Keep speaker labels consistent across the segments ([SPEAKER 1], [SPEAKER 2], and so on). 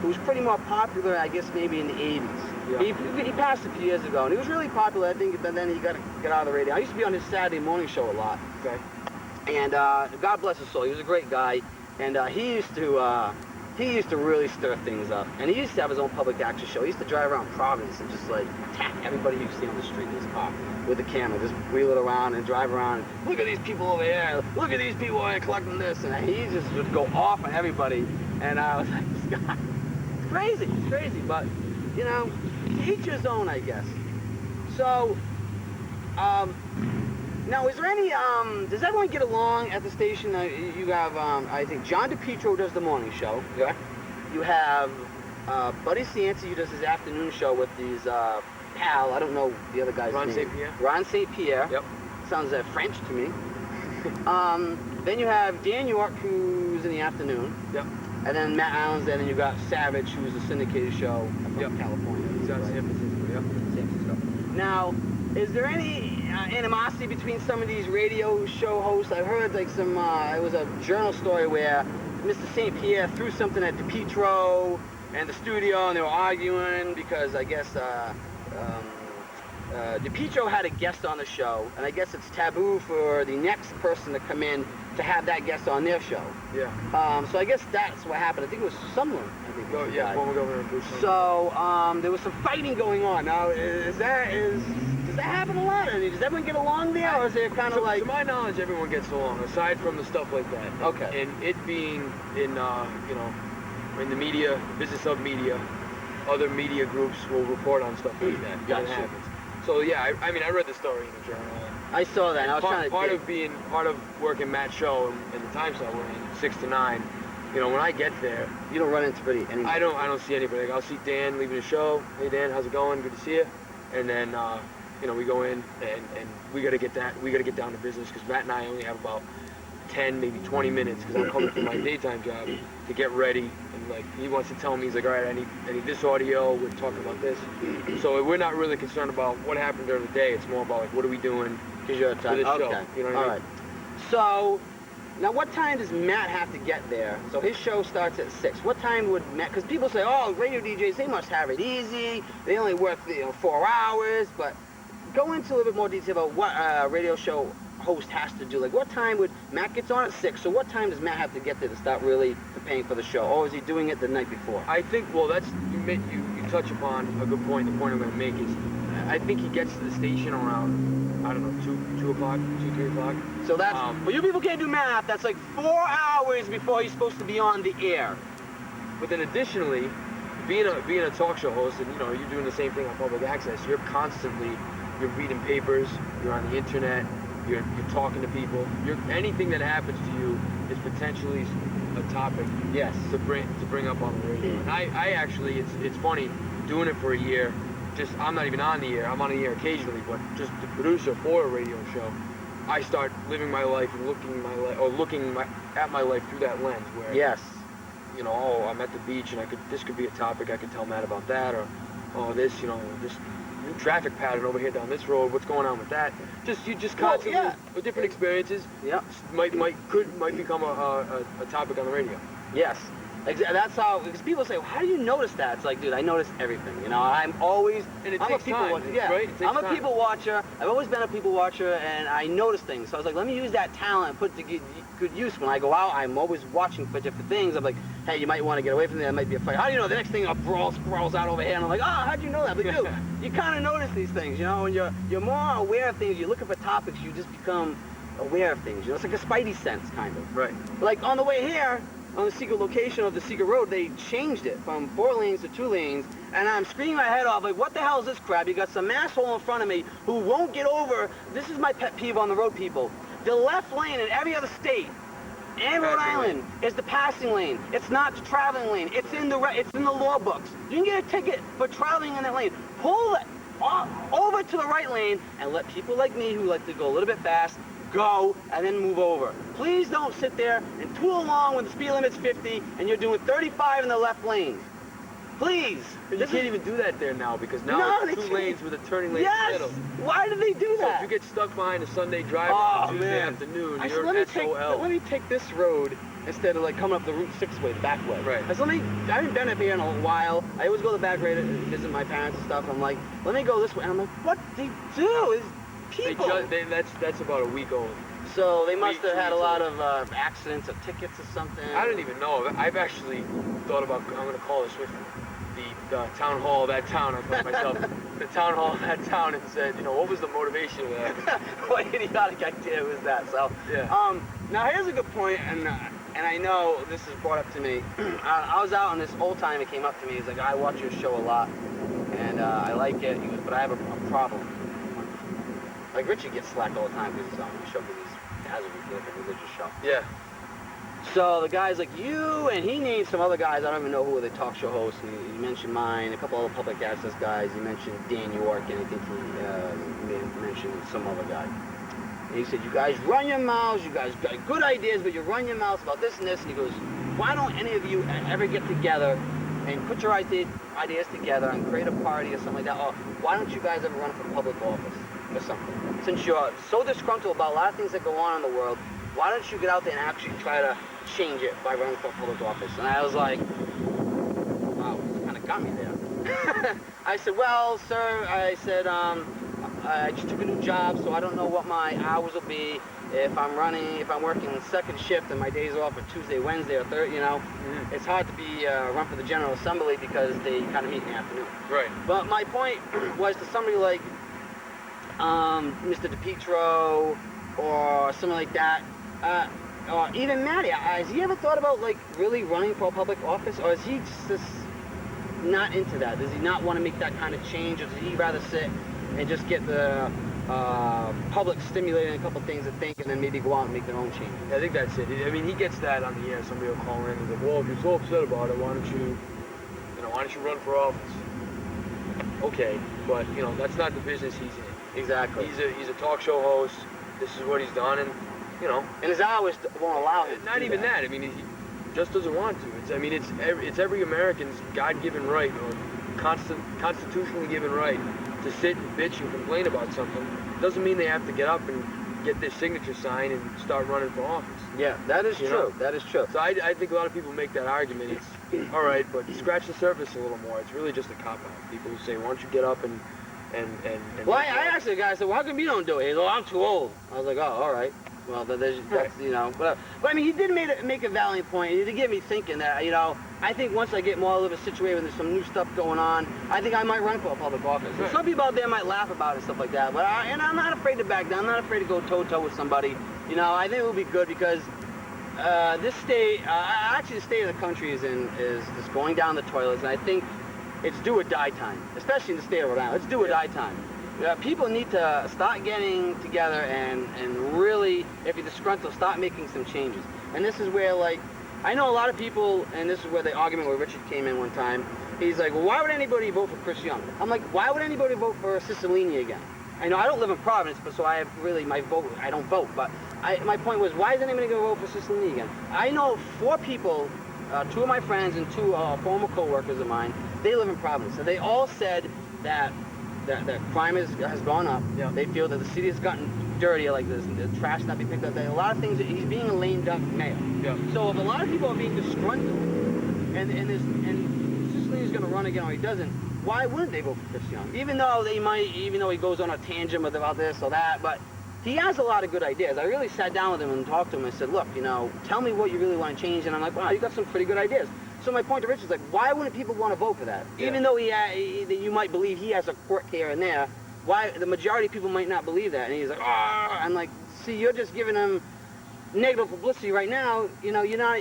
[SPEAKER 1] who was pretty more popular, I guess, maybe in the 80s. Yeah. He passed a few years ago, and he was really popular, I think, but then he got out of the radio. I used to be on his Saturday morning show a lot.
[SPEAKER 2] Okay.
[SPEAKER 1] And God bless his soul, he was a great guy, and he used to really stir things up. And he used to have his own public access show. He used to drive around Providence and just like attack everybody you see on the street in his car with a camera, just wheel it around and drive around. And, look at these people over here. Look at these people over here collecting this. And he just would go off on everybody. And I was like, this guy, it's crazy. It's crazy. But, you know, to each his own, I guess. So, now, is there any, does everyone get along at the station? You have, I think, John DePietro does the morning show.
[SPEAKER 2] Yeah.
[SPEAKER 1] You have Buddy Cianci, who does his afternoon show with these, pal, I don't know the other guy's
[SPEAKER 2] Ron
[SPEAKER 1] name.
[SPEAKER 2] St. Pierre.
[SPEAKER 1] Ron St. Pierre.
[SPEAKER 2] Yep.
[SPEAKER 1] Sounds French to me. Then you have Dan York, who's in the afternoon.
[SPEAKER 2] Yep.
[SPEAKER 1] And then Matt Allen's there, and then you got Savage, who's a syndicated show from California.
[SPEAKER 2] He's out of San Francisco, yep.
[SPEAKER 1] San Francisco. Now, is there any animosity between some of these radio show hosts? I've heard like some, it was a journal story where Mr. St. Pierre threw something at DePietro and the studio, and they were arguing because I guess DePietro had a guest on the show, and I guess it's taboo for the next person to come in to have that guest on their show.
[SPEAKER 2] Yeah.
[SPEAKER 1] So I guess that's what happened. I think it was Sumlin. I think.
[SPEAKER 2] Oh, yeah, former governor of Bruce.
[SPEAKER 1] So there was some fighting going on. Now, does that happen a lot? I mean, does everyone get along there, or is it kind of like?
[SPEAKER 2] To my knowledge, everyone gets along, aside from the stuff like that.
[SPEAKER 1] Okay.
[SPEAKER 2] And it being in, you know, in the media, business of media, other media groups will report on stuff like that.
[SPEAKER 1] Gotcha.
[SPEAKER 2] That happens. So yeah, I mean, I read the story in the journal.
[SPEAKER 1] I saw that. And I was trying to
[SPEAKER 2] part of working Matt's show and the time slot we're in, 6 to 9. You know, when I get there,
[SPEAKER 1] you don't run into anybody.
[SPEAKER 2] I don't see anybody. Like, I'll see Dan leaving the show. Hey Dan, how's it going? Good to see you. And then you know, we go in and we got to get down to business, because Matt and I only have about 10, maybe 20 minutes, because I'm coming from my daytime job to get ready. And like, he wants to tell me, he's like, all right, I need this audio. We're talking about this. So we're not really concerned about what happened during the day. It's more about like, what are we doing?
[SPEAKER 1] Because you're
[SPEAKER 2] for this show. You know what I mean?
[SPEAKER 1] All right. So, now what time does Matt have to get there? So his show starts at 6. What time would Matt, because people say, oh, radio DJs, they must have it easy. They only work, 4 hours. But go into a little bit more detail about what a radio show host has to do. Like, what time would, Matt gets on at 6, so what time does Matt have to get there to start really preparing for the show? Or is he doing it the night before?
[SPEAKER 2] I think, well, that's, you touch upon a good point. The point I'm going to make is, I think he gets to the station around, I don't know, 2 o'clock, 2, 3 o'clock.
[SPEAKER 1] So that's, well, you people can't do math, that's like 4 hours before he's supposed to be on the air.
[SPEAKER 2] But then additionally, being a talk show host, and you know, you're doing the same thing on public access, you're reading papers, you're on the internet, you're talking to people. Anything that happens to you is potentially a topic,
[SPEAKER 1] yes,
[SPEAKER 2] to bring up on the radio. And I actually, it's funny, doing it for a year. Just, I'm not even on the air. I'm on the air occasionally, but just the producer for a radio show, I start living my life and looking at my life through that lens. Where,
[SPEAKER 1] yes,
[SPEAKER 2] you know, oh, I'm at the beach and this could be a topic. I could tell Matt about that, or oh, this new traffic pattern over here down this road. What's going on with that? You just constantly, with different experiences.
[SPEAKER 1] Yeah,
[SPEAKER 2] might become a topic on the radio.
[SPEAKER 1] Yes. That's how, because people say, well, how do you notice that? It's like, dude, I notice everything. You know, I'm a people watcher. Yeah, right? I'm a people watcher. I've always been a people watcher, and I notice things. So I was like, let me use that talent and put it to good use. When I go out, I'm always watching for different things. I'm like, hey, you might want to get away from there. There might be a fight. How do you know? The next thing a brawl sprawls out over here, and I'm like, oh, how'd you know that? But dude, you kind of notice these things, you know, and you're more aware of things. You're looking for topics. You just become aware of things. You know, it's like a spidey sense, kind of.
[SPEAKER 2] Right.
[SPEAKER 1] Like on the way here, on the secret location of the secret road, they changed it from 4 lanes to 2 lanes, and I'm screaming my head off, like, what the hell is this crap? You got some asshole in front of me who won't get over. This is my pet peeve on the road, people. The left lane in every other state and Rhode Island is the passing lane. It's not the traveling lane. It's in the law books. You can get a ticket for traveling in that lane. Pull it over to the right lane and let people like me who like to go a little bit fast go and then move over. Please don't sit there and tool along when the speed limit's 50 and you're doing 35 in the left lane. Please.
[SPEAKER 2] You can't even do that there now because now
[SPEAKER 1] No,
[SPEAKER 2] it's
[SPEAKER 1] they
[SPEAKER 2] 2
[SPEAKER 1] can't.
[SPEAKER 2] lanes with a turning lane in
[SPEAKER 1] Yes.
[SPEAKER 2] the middle.
[SPEAKER 1] Why did they do
[SPEAKER 2] So
[SPEAKER 1] that?
[SPEAKER 2] if you get stuck behind a Sunday driver
[SPEAKER 1] Oh,
[SPEAKER 2] on a Tuesday
[SPEAKER 1] man.
[SPEAKER 2] afternoon,
[SPEAKER 1] I said,
[SPEAKER 2] you're
[SPEAKER 1] let me take this road instead of like coming up the Route 6 way, the back way.
[SPEAKER 2] Right.
[SPEAKER 1] I said, I haven't been up here in a while. I always go the back way to visit my parents and stuff. I'm like, let me go this way. And I'm like, what they do is people.
[SPEAKER 2] That's about a week old.
[SPEAKER 1] So they must have had a
[SPEAKER 2] weeks
[SPEAKER 1] lot
[SPEAKER 2] old.
[SPEAKER 1] of accidents or tickets or something.
[SPEAKER 2] I don't even know. I've actually thought about, I'm going to call this with the town hall of that town. I thought to myself, the town hall of that town, and said, what was the motivation of that?
[SPEAKER 1] What idiotic idea was that? So,
[SPEAKER 2] Yeah.
[SPEAKER 1] Now here's a good point, and I know this is brought up to me. I was out, and this old timer came up to me. He's like, I watch your show a lot, and I like it. He goes, but I have a problem. Like Richard gets slacked all the time because he's on the show because he has a religious show.
[SPEAKER 2] Yeah.
[SPEAKER 1] So the guy's like, you, and he named some other guys. I don't even know who were the talk show hosts. He mentioned mine, a couple other public access guys. He mentioned Dan York, and I think he mentioned some other guy. And he said, you guys run your mouths, you guys got good ideas, but you run your mouths about this and this. And he goes, why don't any of you ever get together and put your ideas together and create a party or something like that? Or why don't you guys ever run for public office or something? Since you're so disgruntled about a lot of things that go on in the world, why don't you get out there and actually try to change it by running for public office? And I was like, wow, this kind of got me there. I said, well, sir, I said, I just took a new job, so I don't know what my hours will be if I'm working second shift and my days are off for Tuesday, Wednesday, or Thursday,
[SPEAKER 2] Mm-hmm.
[SPEAKER 1] It's hard to be run for the General Assembly because they kind of meet in the afternoon.
[SPEAKER 2] Right.
[SPEAKER 1] But my point was to somebody like Mr. DePietro or something like that, or even Matty, has he ever thought about like really running for a public office, or is he just not into that? Does he not want to make that kind of change, or does he rather sit and just get the public stimulating a couple things to think, and then maybe go out and make their own changes?
[SPEAKER 2] Yeah, I think that's it. I mean, he gets that on the air. Somebody will call in and be like, well, if you're so upset about it, why don't you run for office? Okay, but that's not the business he's in.
[SPEAKER 1] Exactly.
[SPEAKER 2] He's a talk show host. This is what he's done, and
[SPEAKER 1] and his hours won't allow him.
[SPEAKER 2] Not even that. I mean, he just doesn't want to. It's every American's God-given right or constitutionally given right to sit and bitch and complain about something. Doesn't mean they have to get up and get their signature signed and start running for office.
[SPEAKER 1] Yeah, that is true. That is true.
[SPEAKER 2] So I think a lot of people make that argument. It's all right, but scratch the surface a little more. It's really just a cop-out. People who say, why don't you get up and
[SPEAKER 1] well, I asked the guy, I said, well, how come you don't do it? He goes, oh, I'm too old. I was like, oh, all right. Well, that's, but I mean, he did make a valiant point. He did get me thinking that, I think once I get more of a situation where there's some new stuff going on, I think I might run for a public office.
[SPEAKER 2] Right.
[SPEAKER 1] Some people out there might laugh about it and stuff like that, but I'm not afraid to back down. I'm not afraid to go toe-to-toe with somebody. I think it would be good because this state, actually the state of the country is just going down the toilets, and I think it's do or die time, especially in the state of Rhode Island. It's do or die time. People need to start getting together and really, if you're disgruntled, start making some changes. And this is where, like, I know a lot of people, and this is where the argument where Richard came in one time. He's like, well, why would anybody vote for Chris Young? I'm like, why would anybody vote for Cicilline again? I know I don't live in Providence, but so I have really my vote. I don't vote, but my point was, why is anybody going to vote for Cicilline again? I know 4 people, 2 of my friends and 2 former co-workers of mine. They live in Providence, so they all said that crime has gone up.
[SPEAKER 2] Yeah.
[SPEAKER 1] They feel that the city has gotten dirty, like this, the trash not being picked up. A lot of things. He's being a lame duck mayor.
[SPEAKER 2] Yeah.
[SPEAKER 1] So if a lot of people are being disgruntled, and Cicilline is going to run again or he doesn't, why wouldn't they vote for Chris Young? Even though he goes on a tangent about this or that, but he has a lot of good ideas. I really sat down with him and talked to him and said, look, tell me what you really want to change. And I'm like, wow, you got some pretty good ideas. So my point to Richard is like, why wouldn't people want to vote for that?
[SPEAKER 2] Yeah.
[SPEAKER 1] Even though you might believe he has a quirk here and there, why the majority of people might not believe that? And he's like, ah, I'm like, see, you're just giving him negative publicity right now. You're not.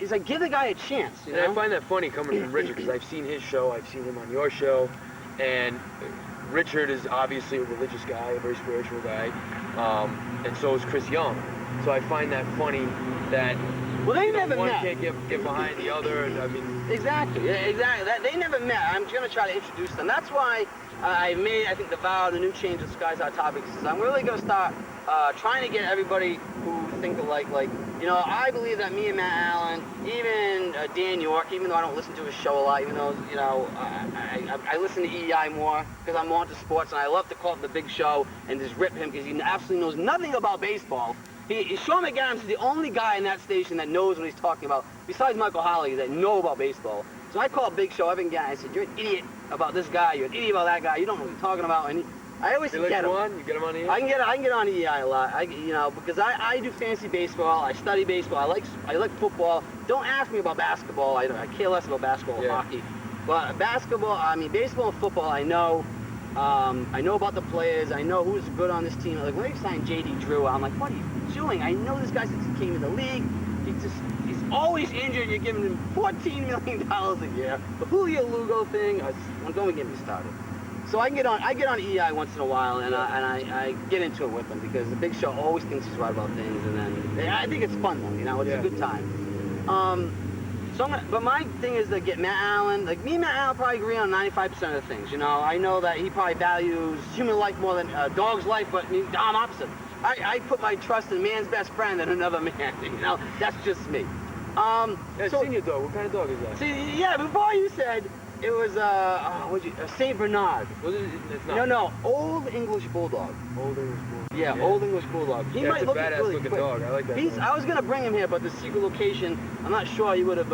[SPEAKER 1] It's like, give the guy a chance.
[SPEAKER 2] And I find that funny coming from Richard because I've seen his show, I've seen him on your show, and Richard is obviously a religious guy, a very spiritual guy, and so is Chris Young. So I find that funny that.
[SPEAKER 1] Well, they never
[SPEAKER 2] one
[SPEAKER 1] met.
[SPEAKER 2] can't get behind the other, and I mean.
[SPEAKER 1] Exactly. They never met. I'm going to try to introduce them. That's why I think, the vow, the new change of Skies Hot Topics is I'm really going to start trying to get everybody who think alike, like You know, I believe that me and Matt Allen, even Dan York, even though I don't listen to his show a lot, even though, you know, I listen to EI more because I'm more into sports, and I love to call it the Big Show and just rip him because he absolutely knows nothing about baseball. Sean McAdams is the only guy in that station that knows what he's talking about, besides Michael Holley, that know about baseball. So I call Big Show every guy. I said, "You're an idiot about this guy. You're an idiot about that guy. You don't know what you're talking about." And I always get him.
[SPEAKER 2] You get him on EI?
[SPEAKER 1] I can get on EI a lot. You know, because I do fantasy baseball. I study baseball. I like football. Don't ask me about basketball. I care less about basketball or hockey. But basketball, I mean, baseball and football, I know. I know about the players. I know who's good on this team. Like when they signed J.D. Drew, I'm like, what are you doing? I know this guy since he came in the league. He's always injured. You're giving him $14 million a year. The Julio Lugo thing, don't get me started. So I get on EI once in a while, and I get into it with them because the Big Show always thinks he's right about things, and then I think it's fun though, you know, it's a good time. But my thing is to get Matt Allen. Like me and Matt Allen probably agree on 95% of the things. You know, I know that he probably values human life more than a dog's life, but I'm opposite. I put my trust in man's best friend than another man. You know, that's just me.
[SPEAKER 2] I've seen your dog. What kind of dog is that?
[SPEAKER 1] See, yeah, before you said. It was Saint Bernard.
[SPEAKER 2] Was it? It's not.
[SPEAKER 1] No, Old English Bulldog.
[SPEAKER 2] Old English Bulldog.
[SPEAKER 1] Yeah, Old English Bulldog. He might look
[SPEAKER 2] badass
[SPEAKER 1] really
[SPEAKER 2] looking
[SPEAKER 1] quick.
[SPEAKER 2] dog. I like that.
[SPEAKER 1] I was gonna bring him here, but the secret location, I'm not sure he would have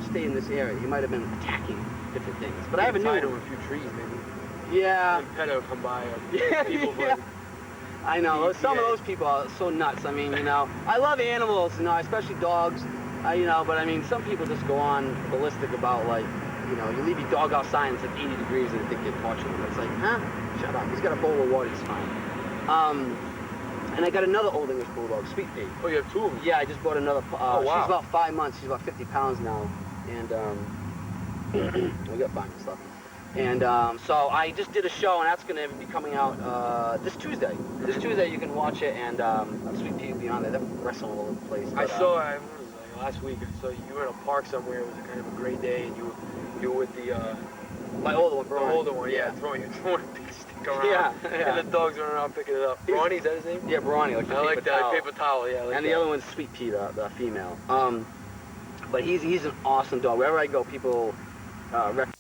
[SPEAKER 1] stayed in this area. He might have been attacking different things. But I have a new.
[SPEAKER 2] Tied him a few trees, maybe.
[SPEAKER 1] Yeah.
[SPEAKER 2] And Pedo come by.
[SPEAKER 1] Yeah. I know. Some of those people are so nuts. I mean, you know, I love animals, you know, especially dogs. You know, but I mean, some people just go on ballistic about like. You know, you leave your dog outside and it's like 80 degrees and they think you're torturing him. It's like, huh? Shut up. He's got a bowl of water. He's fine. And I got another Old English Bulldog, Sweet Pea.
[SPEAKER 2] Oh, you have two of them?
[SPEAKER 1] Yeah, I just bought another.
[SPEAKER 2] Oh, wow.
[SPEAKER 1] She's about 5 months. She's about 50 pounds now. And we got fine stuff. And so I just did a show, and that's going to be coming out this Tuesday. This Tuesday you can watch it, and Sweet Pea will be on there. They're wrestling all over the place. But,
[SPEAKER 2] I saw, last week, I saw you were in a park somewhere. It was kind of a great day, and you were with the...
[SPEAKER 1] my older one,
[SPEAKER 2] Bronny. The older one, yeah. Throwing a big stick around.
[SPEAKER 1] Yeah.
[SPEAKER 2] And the dog's running around picking it up. Bronny, is that his name?
[SPEAKER 1] Yeah, Bronny. Like
[SPEAKER 2] I like that. Paper towel, yeah.
[SPEAKER 1] And the other one's Sweet Pea, the female. But he's an awesome dog. Wherever I go, people recommend